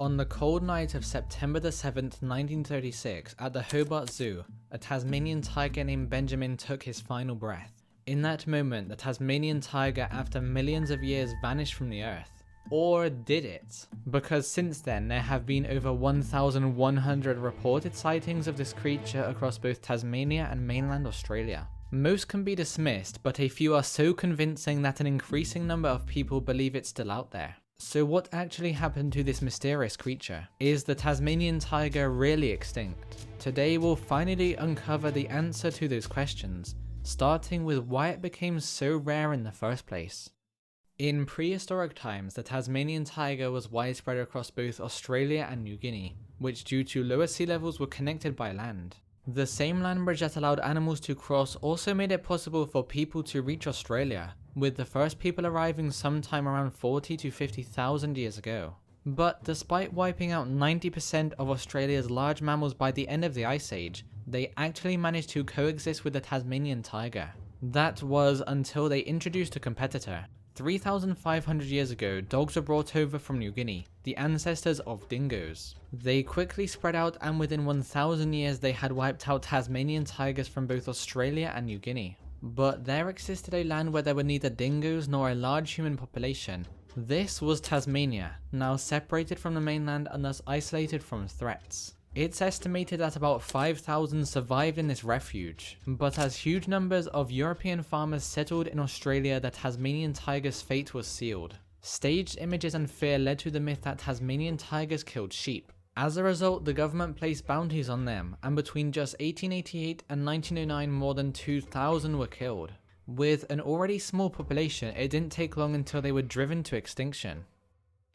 On the cold night of September the 7th, 1936, at the Hobart Zoo, a Tasmanian tiger named Benjamin took his final breath. In that moment, the Tasmanian tiger, after millions of years, vanished from the earth. Or did it? Because since then, there have been over 1,100 reported sightings of this creature across both Tasmania and mainland Australia. Most can be dismissed, but a few are so convincing that an increasing number of people believe it's still out there. So what actually happened to this mysterious creature? Is the Tasmanian tiger really extinct? Today we'll finally uncover the answer to those questions, starting with why it became so rare in the first place. In prehistoric times, the Tasmanian tiger was widespread across both Australia and New Guinea, which due to lower sea levels were connected by land. The same land bridge that allowed animals to cross also made it possible for people to reach Australia, with the first people arriving sometime around 40 to 50,000 years ago. But despite wiping out 90% of Australia's large mammals by the end of the Ice Age, they actually managed to coexist with the Tasmanian tiger. That was until they introduced a competitor. 3,500 years ago, dogs were brought over from New Guinea, the ancestors of dingoes. They quickly spread out, and within 1,000 years they had wiped out Tasmanian tigers from both Australia and New Guinea. But there existed a land where there were neither dingoes nor a large human population. This was Tasmania, now separated from the mainland and thus isolated from threats. It's estimated that about 5,000 survived in this refuge, but as huge numbers of European farmers settled in Australia, the Tasmanian tiger's fate was sealed. Staged images and fear led to the myth that Tasmanian tigers killed sheep. As a result, the government placed bounties on them, and between just 1888 and 1909 more than 2,000 were killed. With an already small population, it didn't take long until they were driven to extinction.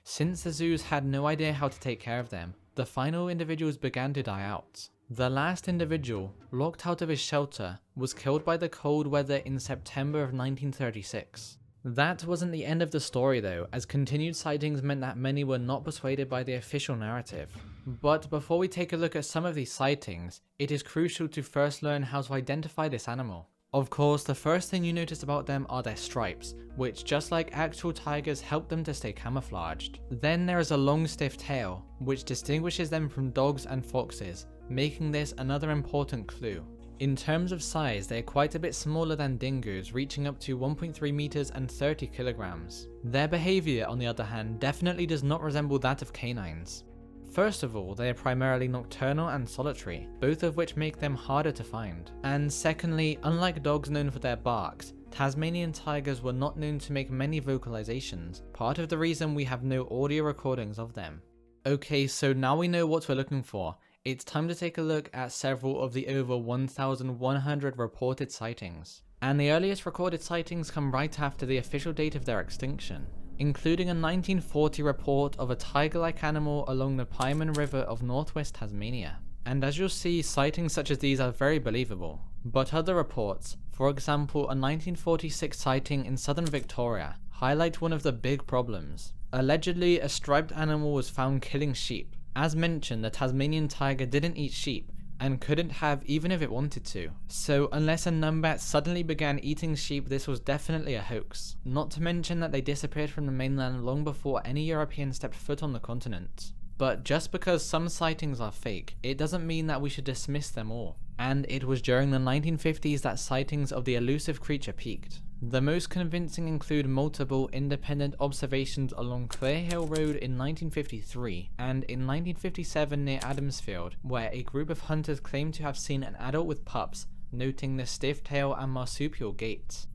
Since the zoos had no idea how to take care of them, the final individuals began to die out. The last individual, locked out of his shelter, was killed by the cold weather in September of 1936. That wasn't the end of the story though, as continued sightings meant that many were not persuaded by the official narrative. But before we take a look at some of these sightings, it is crucial to first learn how to identify this animal. Of course, the first thing you notice about them are their stripes, which just like actual tigers help them to stay camouflaged. Then there is a long stiff tail, which distinguishes them from dogs and foxes, making this another important clue. In terms of size, they are quite a bit smaller than dingoes, reaching up to 1.3 meters and 30 kilograms. Their behavior, on the other hand, definitely does not resemble that of canines. First of all, they are primarily nocturnal and solitary, both of which make them harder to find. And secondly, unlike dogs known for their barks, Tasmanian tigers were not known to make many vocalizations, part of the reason we have no audio recordings of them. Okay, so now we know what we're looking for. It's time to take a look at several of the over 1,100 reported sightings. And the earliest recorded sightings come right after the official date of their extinction, including a 1940 report of a tiger-like animal along the Pieman River of northwest Tasmania. And as you'll see, sightings such as these are very believable. But other reports, for example a 1946 sighting in southern Victoria, highlight one of the big problems. Allegedly, a striped animal was found killing sheep. As mentioned, the Tasmanian tiger didn't eat sheep, and couldn't have even if it wanted to. So unless a numbat suddenly began eating sheep, this was definitely a hoax. Not to mention that they disappeared from the mainland long before any European stepped foot on the continent. But just because some sightings are fake, it doesn't mean that we should dismiss them all. And it was during the 1950s that sightings of the elusive creature peaked. The most convincing include multiple independent observations along Clare Hill Road in 1953 and in 1957 near Adamsfield, where a group of hunters claimed to have seen an adult with pups, noting the stiff tail and marsupial gait.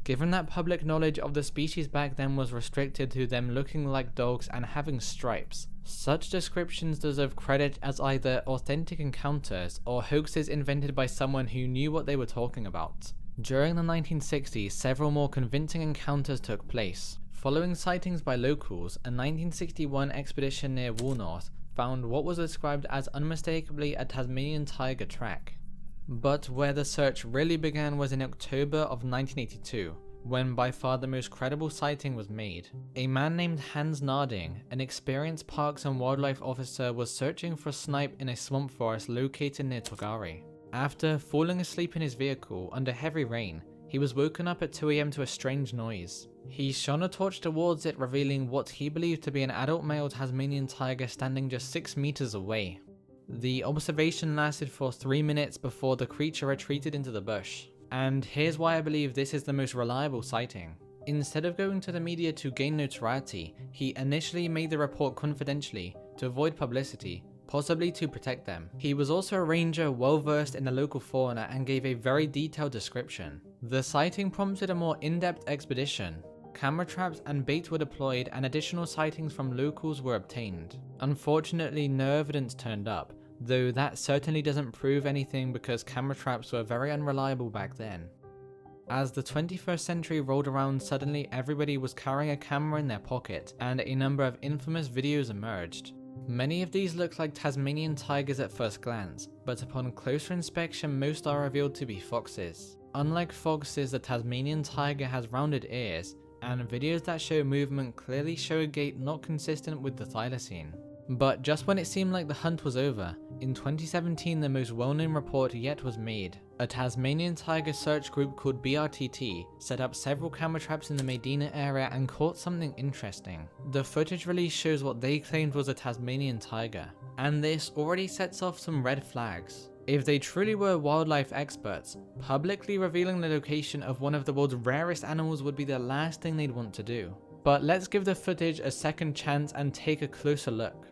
Given that public knowledge of the species back then was restricted to them looking like dogs and having stripes, such descriptions deserve credit as either authentic encounters or hoaxes invented by someone who knew what they were talking about. During the 1960s, several more convincing encounters took place. Following sightings by locals, a 1961 expedition near Woolnorth found what was described as unmistakably a Tasmanian tiger track. But where the search really began was in October of 1982, when by far the most credible sighting was made. A man named Hans Narding, an experienced parks and wildlife officer, was searching for snipe in a swamp forest located near Togari. After falling asleep in his vehicle under heavy rain, he was woken up at 2 AM to a strange noise. He shone a torch towards it, revealing what he believed to be an adult male Tasmanian tiger standing just 6 meters away. The observation lasted for 3 minutes before the creature retreated into the bush. And here's why I believe this is the most reliable sighting. Instead of going to the media to gain notoriety, he initially made the report confidentially to avoid publicity, possibly to protect them. He was also a ranger well versed in the local fauna and gave a very detailed description. The sighting prompted a more in-depth expedition. Camera traps and bait were deployed and additional sightings from locals were obtained. Unfortunately, no evidence turned up, though that certainly doesn't prove anything because camera traps were very unreliable back then. As the 21st century rolled around, suddenly everybody was carrying a camera in their pocket, and a number of infamous videos emerged. Many of these looked like Tasmanian tigers at first glance, but upon closer inspection most are revealed to be foxes. Unlike foxes, the Tasmanian tiger has rounded ears, and videos that show movement clearly show a gait not consistent with the thylacine. But just when it seemed like the hunt was over, in 2017 the most well-known report yet was made. A Tasmanian tiger search group called BRTT set up several camera traps in the Medina area and caught something interesting. The footage released shows what they claimed was a Tasmanian tiger, and this already sets off some red flags. If they truly were wildlife experts, publicly revealing the location of one of the world's rarest animals would be the last thing they'd want to do. But let's give the footage a second chance and take a closer look.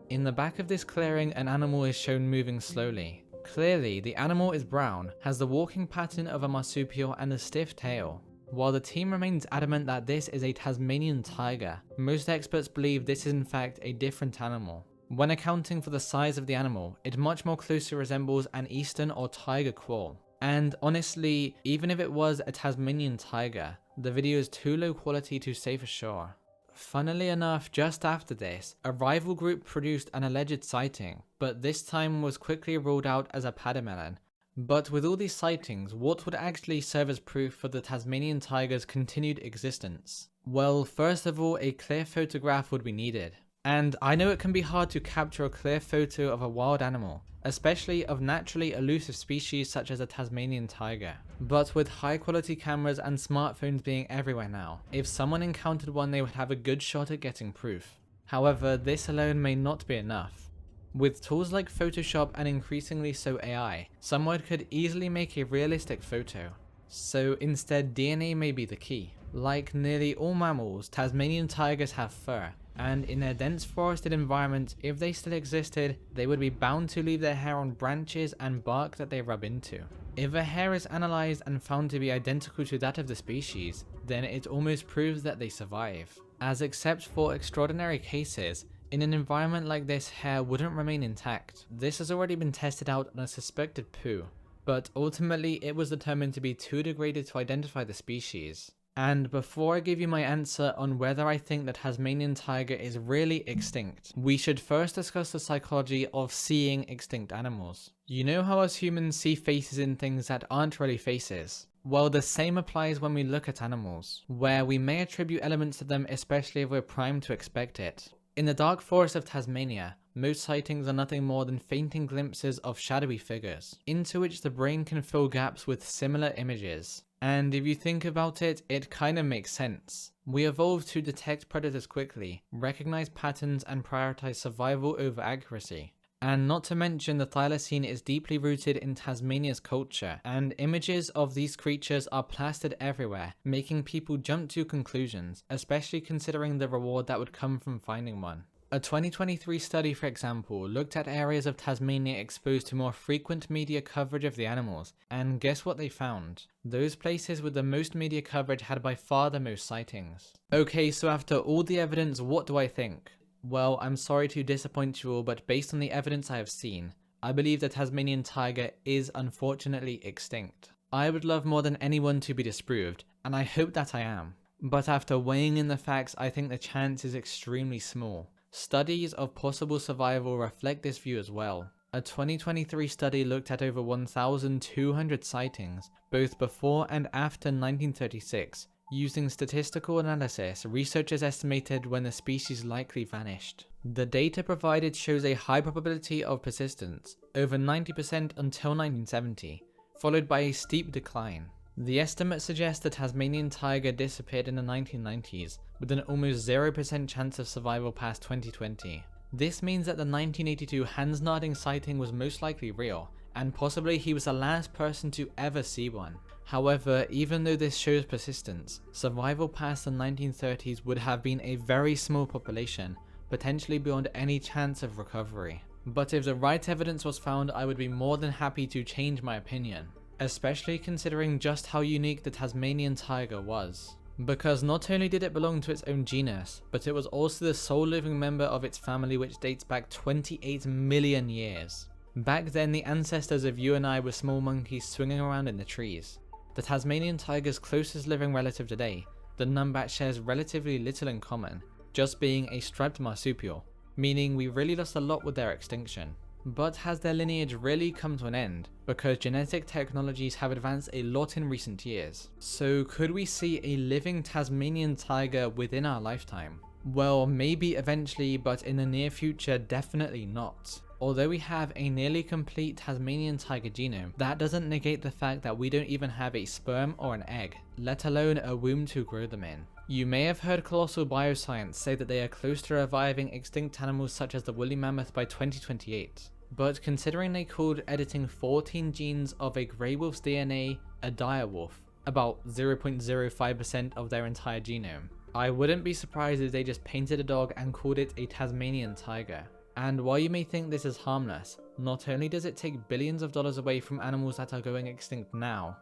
In the back of this clearing, an animal is shown moving slowly. Clearly, the animal is brown, has the walking pattern of a marsupial and a stiff tail. While the team remains adamant that this is a Tasmanian tiger, most experts believe this is in fact a different animal. When accounting for the size of the animal, it much more closely resembles an eastern or tiger quoll. And honestly, even if it was a Tasmanian tiger, the video is too low quality to say for sure. Funnily enough, just after this, a rival group produced an alleged sighting, but this time was quickly ruled out as a pademelon. But with all these sightings, what would actually serve as proof for the Tasmanian tiger's continued existence? Well, first of all, a clear photograph would be needed. And I know it can be hard to capture a clear photo of a wild animal, especially of naturally elusive species such as a Tasmanian tiger. But with high quality cameras and smartphones being everywhere now, if someone encountered one they would have a good shot at getting proof. However, this alone may not be enough. With tools like Photoshop and increasingly so AI, someone could easily make a realistic photo. So instead, DNA may be the key. Like nearly all mammals, Tasmanian tigers have fur, and in their dense forested environment, if they still existed, they would be bound to leave their hair on branches and bark that they rub into. If a hair is analysed and found to be identical to that of the species, then it almost proves that they survive. As except for extraordinary cases, in an environment like this, hair wouldn't remain intact. This has already been tested out on a suspected poo, but ultimately it was determined to be too degraded to identify the species. And before I give you my answer on whether I think the Tasmanian tiger is really extinct, we should first discuss the psychology of seeing extinct animals. You know how us humans see faces in things that aren't really faces? Well, the same applies when we look at animals, where we may attribute elements to them especially if we're primed to expect it. In the dark forest of Tasmania, most sightings are nothing more than fainting glimpses of shadowy figures, into which the brain can fill gaps with similar images. And if you think about it, it kinda makes sense. We evolved to detect predators quickly, recognize patterns and prioritize survival over accuracy. And not to mention the thylacine is deeply rooted in Tasmania's culture, and images of these creatures are plastered everywhere, making people jump to conclusions, especially considering the reward that would come from finding one. A 2023 study, for example, looked at areas of Tasmania exposed to more frequent media coverage of the animals, and guess what they found? Those places with the most media coverage had by far the most sightings. Okay, so after all the evidence, what do I think? Well, I'm sorry to disappoint you all, but based on the evidence I have seen, I believe the Tasmanian tiger is unfortunately extinct. I would love more than anyone to be disproved, and I hope that I am. But after weighing in the facts, I think the chance is extremely small. Studies of possible survival reflect this view as well. A 2023 study looked at over 1,200 sightings, both before and after 1936. Using statistical analysis, researchers estimated when the species likely vanished. The data provided shows a high probability of persistence, over 90% until 1970, followed by a steep decline. The estimate suggests the Tasmanian tiger disappeared in the 1990s, with an almost 0% chance of survival past 2020. This means that the 1982 Hansnarding sighting was most likely real, and possibly he was the last person to ever see one. However, even though this shows persistence, survival past the 1930s would have been a very small population, potentially beyond any chance of recovery. But if the right evidence was found, I would be more than happy to change my opinion, especially considering just how unique the Tasmanian tiger was. Because not only did it belong to its own genus, but it was also the sole living member of its family, which dates back 28 million years. Back then, the ancestors of you and I were small monkeys swinging around in the trees. The Tasmanian tiger's closest living relative today, the numbat, shares relatively little in common, just being a striped marsupial, meaning we really lost a lot with their extinction. But has their lineage really come to an end? Because genetic technologies have advanced a lot in recent years. So could we see a living Tasmanian tiger within our lifetime? Well, maybe eventually, but in the near future, definitely not. Although we have a nearly complete Tasmanian tiger genome, that doesn't negate the fact that we don't even have a sperm or an egg, let alone a womb to grow them in. You may have heard Colossal Bioscience say that they are close to reviving extinct animals such as the woolly mammoth by 2028. But considering they called editing 14 genes of a grey wolf's DNA a dire wolf, about 0.05% of their entire genome, I wouldn't be surprised if they just painted a dog and called it a Tasmanian tiger. And while you may think this is harmless, not only does it take billions of dollars away from animals that are going extinct now,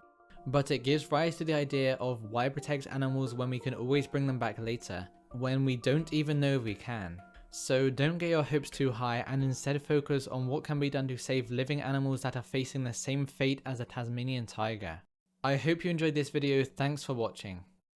but it gives rise to the idea of why protect animals when we can always bring them back later, when we don't even know if we can. So don't get your hopes too high and instead focus on what can be done to save living animals that are facing the same fate as the Tasmanian tiger. I hope you enjoyed this video, thanks for watching.